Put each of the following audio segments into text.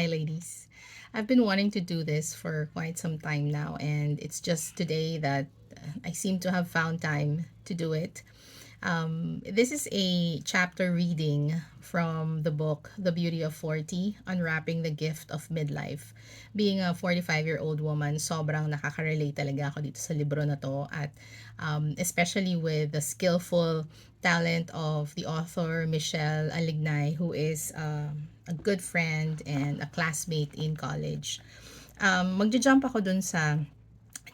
Hi, ladies. I've been wanting to do this for quite some time now, and it's just today that I seem to have found time to do it. This is a chapter reading from the book The Beauty of 40, Unwrapping the Gift of Midlife. Being a 45-year-old woman, sobrang nakaka-relate talaga ako dito sa libro na to at especially with the skillful talent of the author Michele Alignay, who is a good friend and a classmate in college. Magja-jump ako dun sa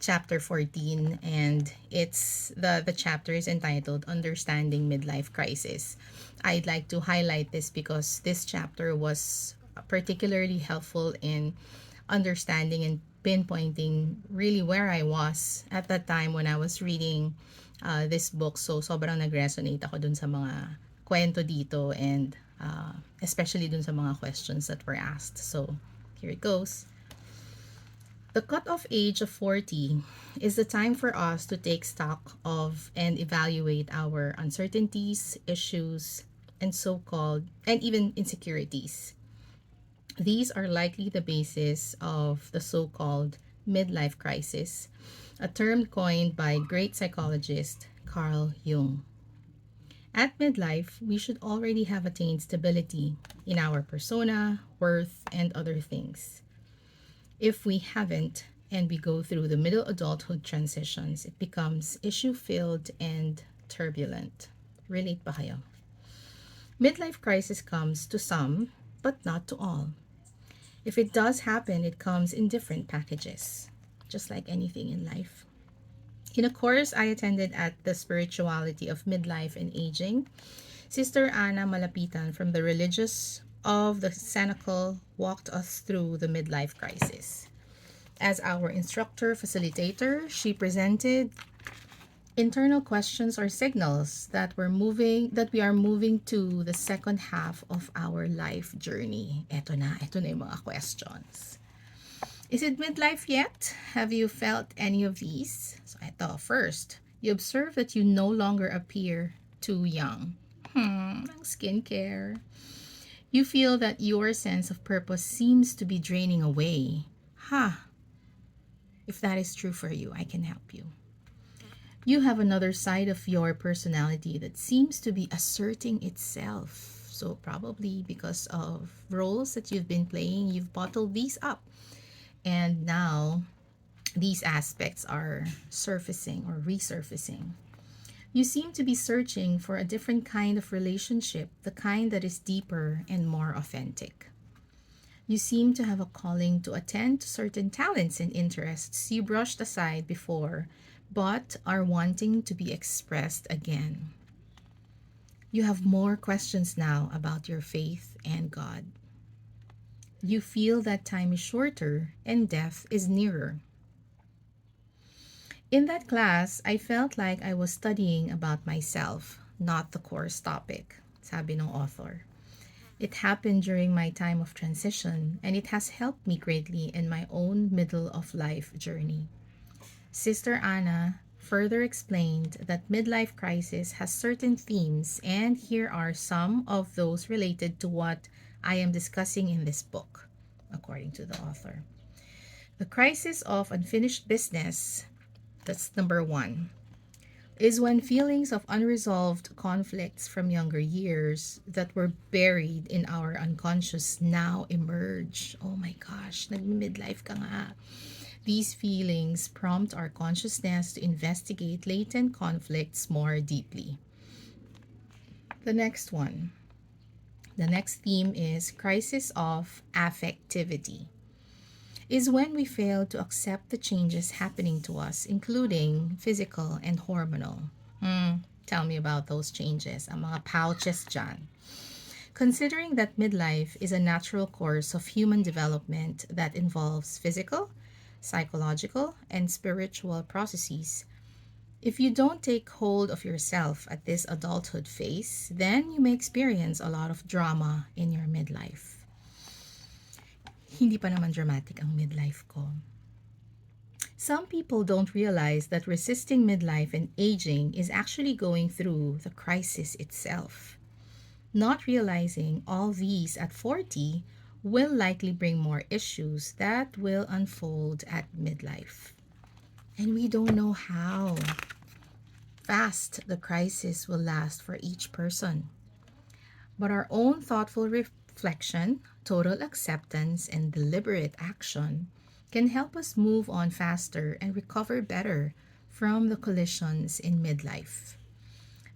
chapter 14, and the chapter is entitled Understanding Midlife Crisis. I'd like to highlight this because this chapter was particularly helpful in understanding and pinpointing really where I was at that time when I was reading this book. So sobrang nag-resonate ako dun sa mga kwento dito, and especially dun sa mga questions that were asked. So here it goes. The cutoff age of 40 is the time for us to take stock of and evaluate our uncertainties, issues, and so called, and even insecurities. These are likely the basis of the so called midlife crisis, a term coined by great psychologist Carl Jung. At midlife, we should already have attained stability in our persona, worth, and other things. If we haven't, and we go through the middle adulthood transitions, it becomes issue filled and turbulent. Relate ba kayo? Midlife crisis comes to some, but not to all. If it does happen, it comes in different packages, just like anything in life. In a course I attended at the Spirituality of Midlife and Aging, Sister Anna Malapitan from the Religious of the Cenacle walked us through the midlife crisis. As our instructor facilitator, she presented internal questions or signals that we are moving to the second half of our life journey. Ito na yung mga questions. Is it midlife yet? Have you felt any of these? So ito, first, you observe that you no longer appear too young. Ang skincare. You feel that your sense of purpose seems to be draining away. If that is true for you, I can help you. You have another side of your personality that seems to be asserting itself. So, probably because of roles that you've been playing, you've bottled these up. And now, these aspects are surfacing or resurfacing. You seem to be searching for a different kind of relationship, the kind that is deeper and more authentic. You seem to have a calling to attend to certain talents and interests you brushed aside before, but are wanting to be expressed again. You have more questions now about your faith and God. You feel that time is shorter and death is nearer. In that class, I felt like I was studying about myself, not the course topic, sabi ng author. It happened during my time of transition, and it has helped me greatly in my own middle of life journey. Sister Anna further explained that midlife crisis has certain themes, and here are some of those related to what I am discussing in this book, according to the author. The crisis of unfinished business, that's number one, is when feelings of unresolved conflicts from younger years that were buried in our unconscious now emerge. Oh my gosh, nag-midlife ka nga. These feelings prompt our consciousness to investigate latent conflicts more deeply. The next one. The next theme is crisis of affectivity. Is when we fail to accept the changes happening to us, including physical and hormonal. Tell me about those changes. Ang mga pouches dyan. Considering that midlife is a natural course of human development that involves physical, psychological, and spiritual processes, if you don't take hold of yourself at this adulthood phase, then you may experience a lot of drama in your midlife. Hindi pa naman dramatic ang midlife ko. Some people don't realize that resisting midlife and aging is actually going through the crisis itself. Not realizing all these at 40 will likely bring more issues that will unfold at midlife. And we don't know how fast the crisis will last for each person. But our own thoughtful reflection, total acceptance, and deliberate action can help us move on faster and recover better from the collisions in midlife.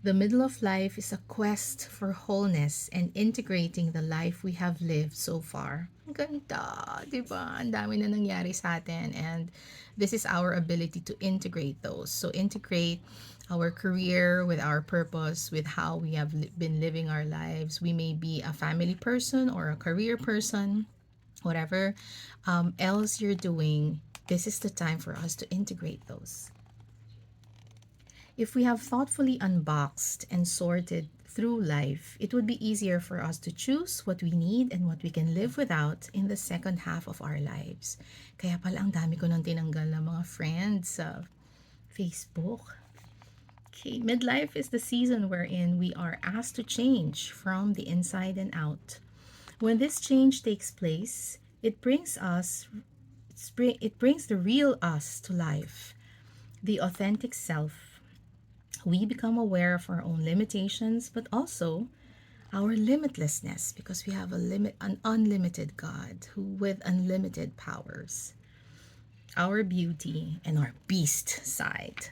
The middle of life is a quest for wholeness and integrating the life we have lived so far. Ang ganda, di ba? Ang dami na nangyari sa atin, and this is our ability to integrate those. So integrate our career with our purpose, with how we have been living our lives. We may be a family person or a career person, whatever else you're doing. This is the time for us to integrate those. If we have thoughtfully unboxed and sorted through life, it would be easier for us to choose what we need and what we can live without in the second half of our lives. Kaya pala ang dami ko nang tinanggal na mga friends sa Facebook. Okay, midlife is the season wherein we are asked to change from the inside and out. When this change takes place, it brings the real us to life, the authentic self. We become aware of our own limitations, but also our limitlessness because we have an unlimited God who with unlimited powers. Our beauty and our beast side.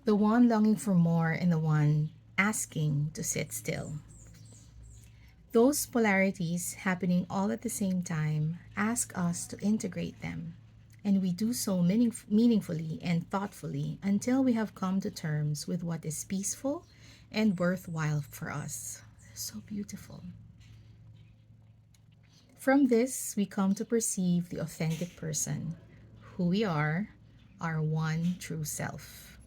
The one longing for more and the one asking to sit still. Those polarities happening all at the same time ask us to integrate them. And we do so meaningfully and thoughtfully until we have come to terms with what is peaceful and worthwhile for us. So beautiful. From this, we come to perceive the authentic person, who we are, our one true self.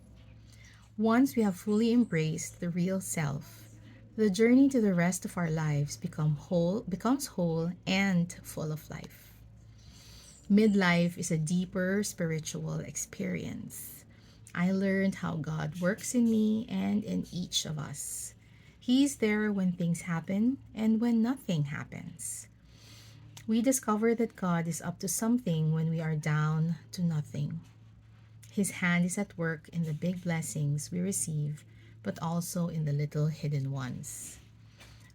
Once we have fully embraced the real self, the journey to the rest of our lives becomes whole and full of life. Midlife is a deeper spiritual experience. I learned how God works in me and in each of us. He's there when things happen and when nothing happens. We discover that God is up to something when we are down to nothing. His hand is at work in the big blessings we receive, but also in the little hidden ones.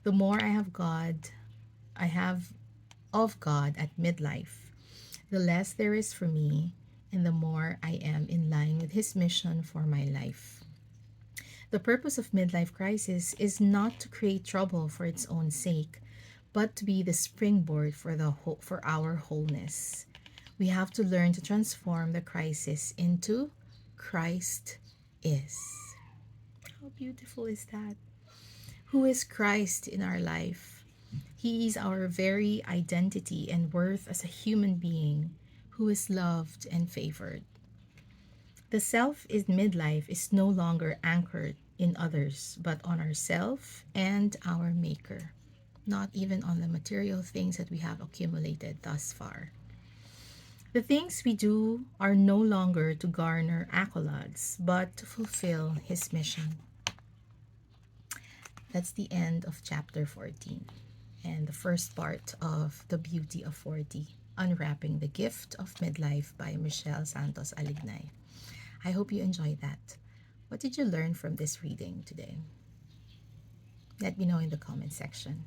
The more I have of God at midlife, the less there is for me, and the more I am in line with His mission for my life. The purpose of midlife crisis is not to create trouble for its own sake, but to be the springboard for our wholeness. We have to learn to transform the crisis into Christ is. How beautiful is that? Who is Christ in our life? He is our very identity and worth as a human being who is loved and favored. The self in midlife is no longer anchored in others, but on ourself and our Maker, not even on the material things that we have accumulated thus far. The things we do are no longer to garner accolades, but to fulfill His mission. That's the end of chapter 14 and the first part of The Beauty of 40, Unwrapping the Gift of Midlife by Michele Santos Alignay. I hope you enjoyed that. What did you learn from this reading today? Let me know in the comment section.